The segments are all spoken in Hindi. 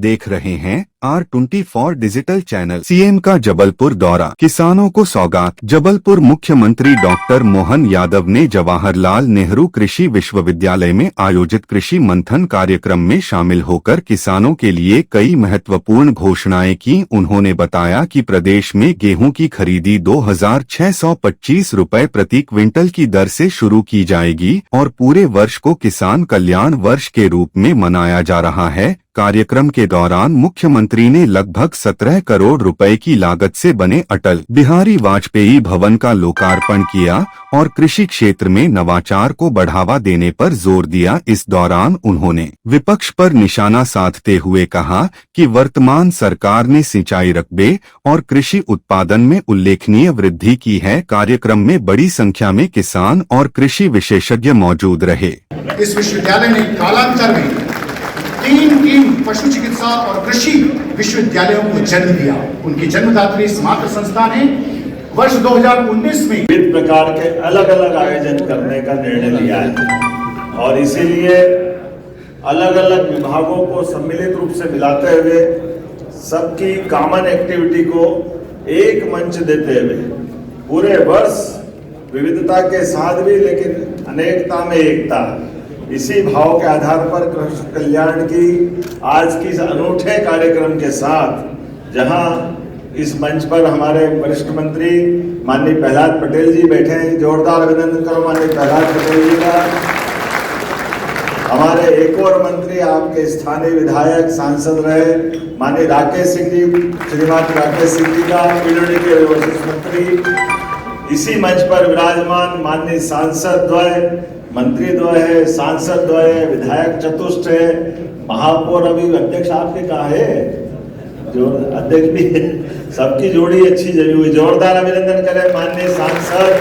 देख रहे हैं R24 डिजिटल चैनल। सीएम का जबलपुर दौरा, किसानों को सौगात। जबलपुर मुख्यमंत्री डॉक्टर मोहन यादव ने जवाहरलाल नेहरू कृषि विश्वविद्यालय में आयोजित कृषि मंथन कार्यक्रम में शामिल होकर किसानों के लिए कई महत्वपूर्ण घोषणाएं की। उन्होंने बताया कि प्रदेश में गेहूं की खरीदी 2625 रुपए प्रति क्विंटल की दर से शुरू की जाएगी और पूरे वर्ष को किसान कल्याण वर्ष के रूप में मनाया जा रहा है। कार्यक्रम के दौरान मुख्यमंत्री ने लगभग 17 करोड़ रुपए की लागत से बने अटल बिहारी वाजपेयी भवन का लोकार्पण किया और कृषि क्षेत्र में नवाचार को बढ़ावा देने पर जोर दिया। इस दौरान उन्होंने विपक्ष पर निशाना साधते हुए कहा कि वर्तमान सरकार ने सिंचाई रकबे और कृषि उत्पादन में उल्लेखनीय वृद्धि की है। कार्यक्रम में बड़ी संख्या में किसान और कृषि विशेषज्ञ मौजूद रहे। इस विश्वविद्यालय ने कालांतर में तीन पशु चिकित्सा और कृषि विश्वविद्यालयों को जन्म दिया। उनकी जन्मदात्री मातृ संस्था ने वर्ष 2019 में विभिन्न प्रकार के अलग अलग आयोजन करने का निर्णय लिया है और इसीलिए अलग अलग विभागों को सम्मिलित रूप से मिलाते हुए सबकी कॉमन एक्टिविटी को एक मंच देते हुए पूरे वर्ष विविधता के साथ भी लेकिन अनेकता में एकता, इसी भाव के आधार पर कृषि कल्याण की आज की इस अनूठे कार्यक्रम के साथ जहां इस मंच पर हमारे वरिष्ठ मंत्री माननीय प्रहलाद पटेल जी बैठे हैं, जोरदार अभिनंदन करो माननीय प्रहलाद पटेल जी का। हमारे एक और मंत्री आपके स्थानीय विधायक सांसद रहे माननीय राकेश सिंह जी, श्रीमान राकेश सिंह जी का पीडब्ल्यूडी के वरिष्ठ मंत्री इसी मंच पर विराजमान माननीय सांसद द्वय, मंत्री द्वय है, सांसद द्वय है, विधायक चतुष्ट है, महापौर अभी अध्यक्ष आपके कहा है, जो अध्यक्ष भी है, सबकी जोड़ी अच्छी जमी हुई। जोरदार अभिनंदन करें माननीय सांसद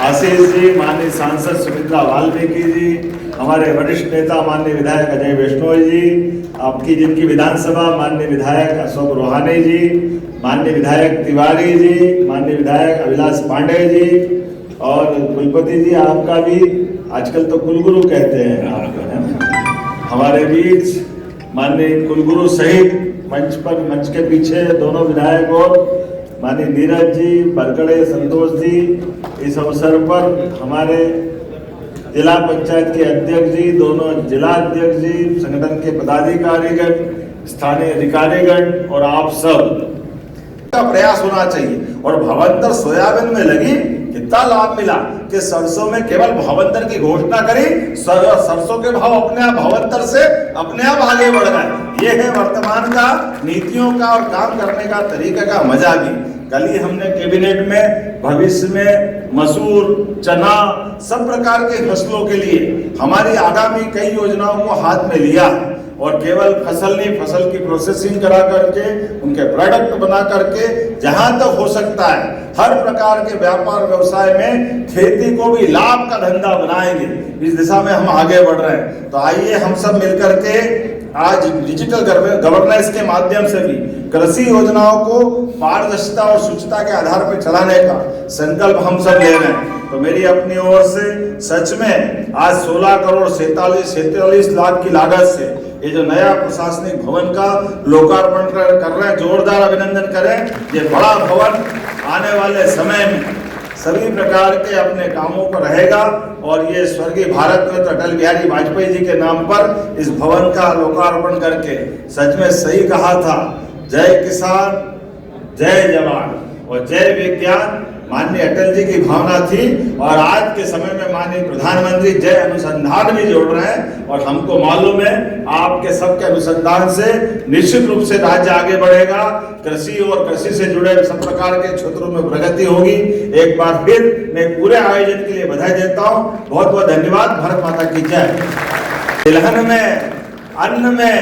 आशीष जी, माननीय सांसद सुमित्रा वाल्मीकि जी, हमारे वरिष्ठ नेता माननीय विधायक अजय वैष्णव जी, आपकी जिनकी विधानसभा माननीय विधायक अशोक रोहानी जी, माननीय विधायक तिवारी जी, माननीय विधायक अभिलाष पांडे जी और कुलपति जी आपका भी आजकल तो कुलगुरु कहते हैं आपको, हमारे बीच माननीय कुलगुरु सहित मंच के पीछे दोनों विधायक और माननीय नीरज जी, बरगड़े संतोष जी, इस अवसर पर हमारे जिला पंचायत के अध्यक्ष जी, दोनों जिला अध्यक्ष जी, संगठन के पदाधिकारीगण, स्थानीय अधिकारीगण और आप सब का प्रयास होना चाहिए। और भावांतर सोयाबीन में लगी कितना लाभ मिला कि सरसों में केवल भावांतर की घोषणा करी, सरसों के भाव अपने आप भावांतर से अपने आप आगे बढ़ गए। ये है वर्तमान का नीतियों का और काम करने का तरीका का मजा भी। कल ही हमने कैबिनेट में भविष्य में मसूर, चना, सब प्रकार के फसलों के लिए हमारी आगामी कई योजनाओं को हाथ में लिया और केवल फसल नहीं, फसल की प्रोसेसिंग करा करके उनके प्रोडक्ट बना करके जहां तक हो सकता है हर प्रकार के व्यापार व्यवसाय में खेती को भी लाभ का धंधा बनाएंगे। इस दिशा में हम आगे बढ़ रहे हैं। तो आइए हम सब मिलकर के आज डिजिटल गवर्नेंस के माध्यम से भी कृषि योजनाओं को पारदर्शिता और शुचिता के आधार पर चलाने का संकल्प हम सब ले रहे हैं। तो मेरी अपनी ओर से सच में आज 16 करोड़ 47 लाख की लागत से ये जो नया प्रशासनिक भवन का लोकार्पण कर रहे हैं, जोरदार अभिनंदन करें। ये बड़ा भवन आने वाले समय में सभी प्रकार के अपने कामों पर रहेगा और ये स्वर्गीय भारत रत्न अटल बिहारी वाजपेयी जी के नाम पर इस भवन का लोकार्पण करके सच में सही कहा था, जय किसान, जय जवान और जय विज्ञान। माननीय अटल जी की भावना थी और आज के समय में माननीय प्रधानमंत्री जय अनुसंधान भी जोड़ रहे हैं और हमको मालूम है आपके सबके अनुसंधान से निश्चित रूप से राज्य आगे बढ़ेगा। कृषि और कृषि से जुड़े सब प्रकार के क्षेत्रों में प्रगति होगी। एक बार फिर मैं पूरे आयोजन के लिए बधाई देता हूँ। बहुत बहुत धन्यवाद। भारत माता की जय। तिलहन में, अन्न में,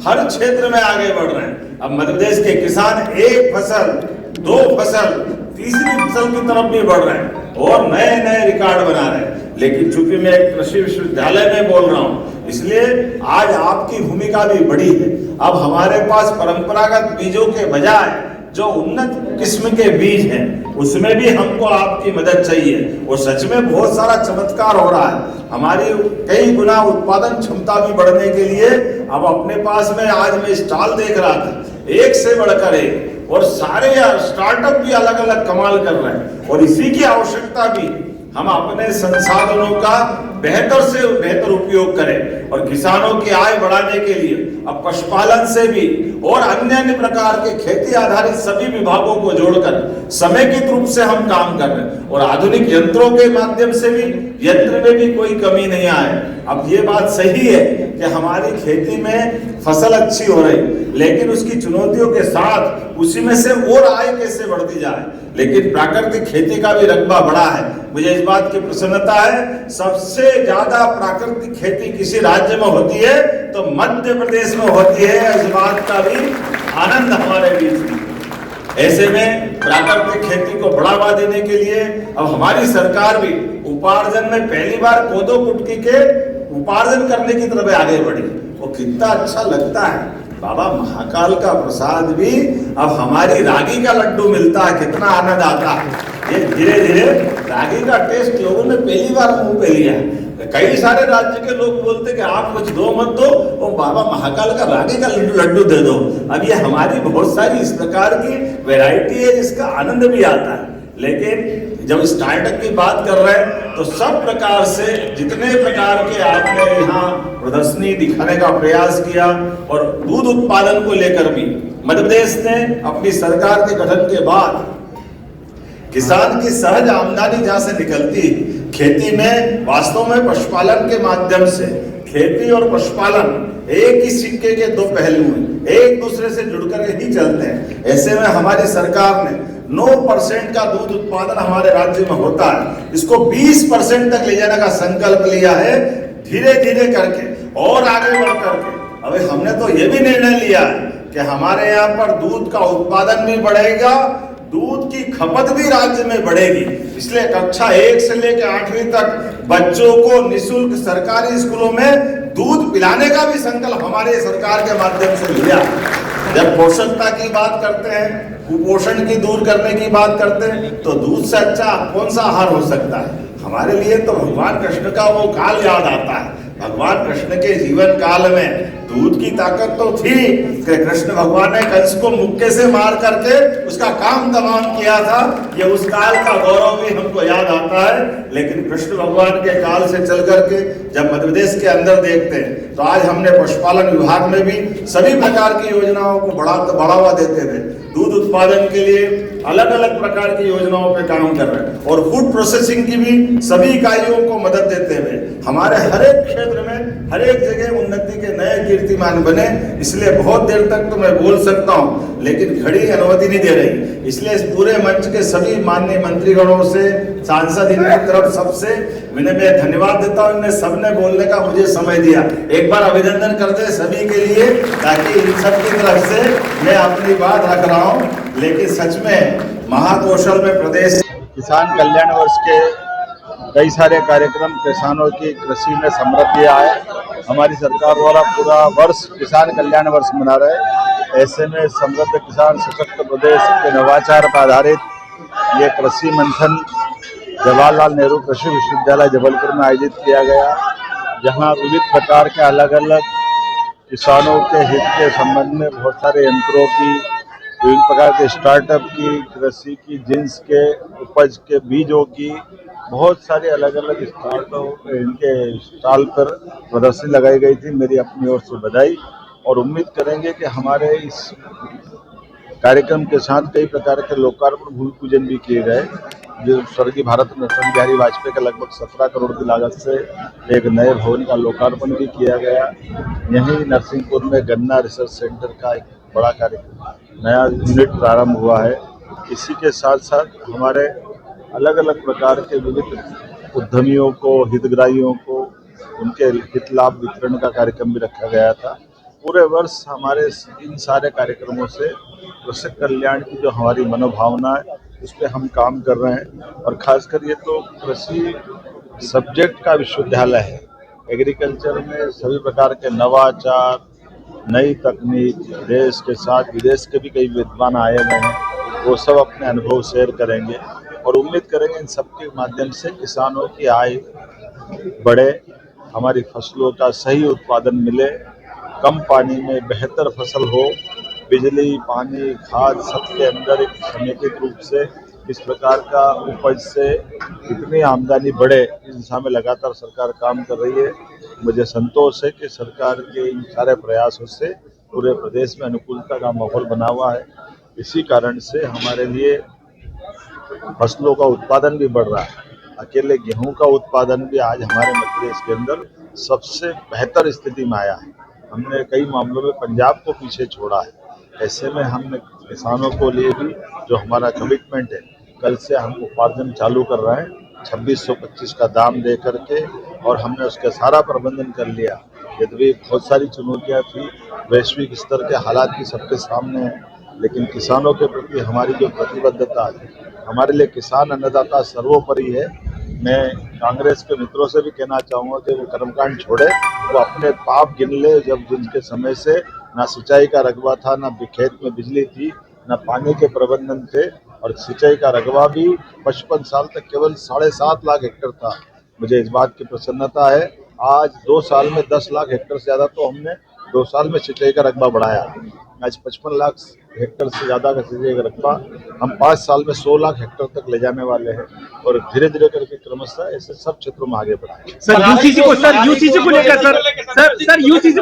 हर क्षेत्र में आगे बढ़ रहे हैं। अब मध्य प्रदेश के किसान एक फसल, दो फसल, तीसरी फसल की तरफ भी बढ़ रहे हैं और नए नए रिकॉर्ड बना रहे हैं। लेकिन चूंकि मैं एक कृषि विश्वविद्यालय में बोल रहा हूं, इसलिए आज आपकी भूमिका भी बड़ी है। अब हमारे पास परंपरागत बीजों के बजाय जो उन्नत किस्म के बीज हैं उसमें भी हमको आपकी मदद चाहिए। और सच में बहुत सारा चमत्कार हो रहा है, हमारी कई गुना उत्पादन क्षमता भी बढ़ने के लिए अब अपने पास में आज मैं स्टॉल देख रहा था, एक से बढ़कर एक, और सारे स्टार्टअप भी अलग अलग कमाल कर रहे हैं। और इसी की आवश्यकता भी हम अपने संसाधनों का बेहतर से बेहतर उपयोग करें और किसानों की आय बढ़ाने के लिए अब पशुपालन से भी और अन्य अन्य प्रकार के खेती आधारित सभी विभागों को जोड़कर समेकित रूप से हम काम कर रहे हैं। और आधुनिक यंत्रों के माध्यम से भी यंत्र में भी कोई कमी नहीं आए। अब ये बात सही है कि हमारी खेती में फसल अच्छी हो रही, लेकिन उसकी चुनौतियों के साथ उसी में से और आय कैसे बढ़ती जाए। लेकिन प्राकृतिक खेती का भी रकबा बढ़ा है, मुझे इस बात की प्रसन्नता है। सबसे ज्यादा प्राकृतिक खेती किसी राज्य में होती है तो मध्य प्रदेश में होती है, इस बात का भी आनंद हमारे बीच में। ऐसे में प्राकृतिक खेती को बढ़ावा देने के लिए अब हमारी सरकार भी उपार्जन में पहली बार कोदो कुटकी के उपार्जन करने की तरफ आगे बढ़ी। वो कितना अच्छा लगता है, बाबा महाकाल का प्रसाद भी अब हमारी रागी का लड्डू मिलता है, कितना आनंद आता है। ये धीरे धीरे रागी का टेस्ट लोगों ने पहली बार मुंह पे लिया है। कई सारे राज्य के लोग बोलते कि आप कुछ दो मत दो, और बाबा महाकाल का रागी का लड्डू दे दो। अब ये हमारी बहुत सारी इस प्रकार की वैरायटी है जिसका आनंद भी आता है। लेकिन जब स्टार्टअप की बात कर रहे हैं तो सब प्रकार से जितने प्रकार के आपने यहाँ प्रदर्शनी दिखाने का प्रयास किया, और दूध उत्पादन को लेकर भी मध्य प्रदेश ने अपनी सरकार के गठन के बाद किसान की सहज आमदनी जहां से निकलती, खेती में वास्तव में पशुपालन के माध्यम से खेती और पशुपालन एक ही सिक्के के दो पहलू हैं, एक दूसरे से जुड़कर ही चलते हैं। ऐसे में हमारी सरकार ने 9% का दूध उत्पादन हमारे राज्य में होता है, इसको 20% तक ले जाने का संकल्प लिया है, धीरे धीरे करके और आगे बढ़ करके। अभी हमने तो ये भी निर्णय लिया है कि हमारे यहाँ पर दूध का उत्पादन भी बढ़ेगा, दूध की खपत भी राज्य में बढ़ेगी। इसलिए कक्षा 1 से लेकर 8वीं तक बच्चों को निःशुल्क सरकारी स्कूलों में दूध पिलाने का भी संकल्प हमारे सरकार के माध्यम से लिया। जब पोषकता की बात करते हैं, कुपोषण की दूर करने की बात करते हैं, तो दूध से अच्छा कौन सा आहार हो सकता है। हमारे लिए तो भगवान कृष्ण का वो काल याद आता है। भगवान कृष्ण के जीवन काल में दूध की ताकत तो थी कि कृष्ण भगवान ने कंस को मुक्के से मार करके उसका काम तमाम किया था। ये उस काल का गौरव भी हमको याद आता है। लेकिन कृष्ण भगवान के काल से चल करके जब मध्य प्रदेश के अंदर देखते हैं तो आज हमने पशुपालन विभाग में भी सभी प्रकार की योजनाओं को बढ़ावा देते थे। दूध उत्पादन के लिए अलग अलग प्रकार की योजनाओं पे काम कर रहे हैं, और फूड प्रोसेसिंग की भी सभी इकाइयों को मदद देते हुए हमारे हर एक क्षेत्र में हर एक जगह उन्नति के नए कीर्तिमान बने। इसलिए बहुत देर तक तो मैं बोल सकता हूँ, लेकिन घड़ी अनुमति नहीं दे रही। इसलिए इस पूरे मंच के सभी माननीय मंत्रीगणों से, सांसद इनकी तरफ सबसे विनम्र धन्यवाद देता हूँ। इनने सबने बोलने का मुझे समय दिया। एक बार अभिनंदन करते सभी के लिए, ताकि इन सब की तरफ से मैं अपनी बात रख रहा हूँ। लेकिन सच में महाकौशल में प्रदेश किसान कल्याण वर्ष के कई सारे कार्यक्रम किसानों की कृषि में समृद्धि आए। हमारी सरकार द्वारा पूरा वर्ष किसान कल्याण वर्ष मना रहे। ऐसे में समृद्ध किसान सशक्त प्रदेश के नवाचार पर आधारित ये कृषि मंथन जवाहरलाल नेहरू कृषि विश्वविद्यालय जबलपुर में आयोजित किया गया, जहां विविध प्रकार के अलग अलग किसानों के हित के संबंध में बहुत सारे यंत्रों की, विभिन्न प्रकार के स्टार्टअप की, कृषि की, जिन्स के उपज के बीजों की बहुत सारे अलग अलग स्टार्टअप इनके स्टॉल पर प्रदर्शनी लगाई गई थी। मेरी अपनी ओर से बधाई, और उम्मीद करेंगे कि हमारे इस कार्यक्रम के साथ कई प्रकार के लोकार्पण भूमि पूजन भी किए गए। जो स्वर्गीय भारत रत्न अटल बिहारी वाजपेयी का लगभग 17 करोड़ की लागत से एक नए भवन का लोकार्पण भी किया गया। यहीं नरसिंहपुर में गन्ना रिसर्च सेंटर का एक बड़ा कार्यक्रम नया यूनिट प्रारंभ हुआ है। इसी के साथ साथ हमारे अलग अलग प्रकार के विविध उद्यमियों को, हितग्राहियों को उनके हित लाभ वितरण का कार्यक्रम भी रखा गया था। पूरे वर्ष हमारे इन सारे कार्यक्रमों से कृषि कल्याण की जो हमारी मनोभावना है उस पर हम काम कर रहे हैं। और खासकर ये तो कृषि सब्जेक्ट का विश्वविद्यालय है। एग्रीकल्चर में सभी प्रकार के नवाचार, नई तकनीक, देश के साथ विदेश के भी कई विद्वान आए हुए हैं। वो सब अपने अनुभव शेयर करेंगे और उम्मीद करेंगे इन सब के माध्यम से किसानों की आय बढ़े, हमारी फसलों का सही उत्पादन मिले, कम पानी में बेहतर फसल हो, बिजली, पानी, खाद सबके अंदर एक समेकित रूप से इस प्रकार का उपज से कितनी आमदनी बढ़े, इस दिशा में लगातार सरकार काम कर रही है। मुझे संतोष है कि सरकार के इन सारे प्रयासों से पूरे प्रदेश में अनुकूलता का माहौल बना हुआ है। इसी कारण से हमारे लिए फसलों का उत्पादन भी बढ़ रहा है। अकेले गेहूं का उत्पादन भी आज हमारे मध्य प्रदेश के अंदर सबसे बेहतर स्थिति में आया है। हमने कई मामलों में पंजाब को पीछे छोड़ा है। ऐसे में हमने किसानों को लिए भी जो हमारा कमिटमेंट है, कल से हम उपार्जन चालू कर रहे हैं 2625 का दाम दे करके, और हमने उसका सारा प्रबंधन कर लिया। यद्यपि बहुत सारी चुनौतियां थी, वैश्विक स्तर के हालात भी सबके सामने हैं, लेकिन किसानों के प्रति हमारी जो प्रतिबद्धता है, हमारे लिए किसान अन्नदाता सर्वोपरि है। मैं कांग्रेस के मित्रों से भी कहना चाहूँगा कि वो कर्मकांड छोड़े, वो अपने पाप गिन ले। जब जिनके समय से ना सिंचाई का रकबा था, ना खेत में बिजली थी, ना पानी के प्रबंधन थे, और सिंचाई का रकबा भी 55 साल तक केवल 7.5 लाख हेक्टेयर था। मुझे इस बात की प्रसन्नता है, आज 2 साल में 10 लाख हेक्टेयर से ज़्यादा तो हमने 2 साल में सिंचाई का रकबा बढ़ाया। आज 55 लाख हेक्टेयर से ज़्यादा का सिंचाई का रकबा हम 5 साल में 100 लाख हेक्टेयर तक ले जाने वाले हैं, और धीरे धीरे करके क्रमशः ऐसे सब क्षेत्रों में आगे बढ़ाएंगे। सर यूसीसी को लेकर सर यूसीसी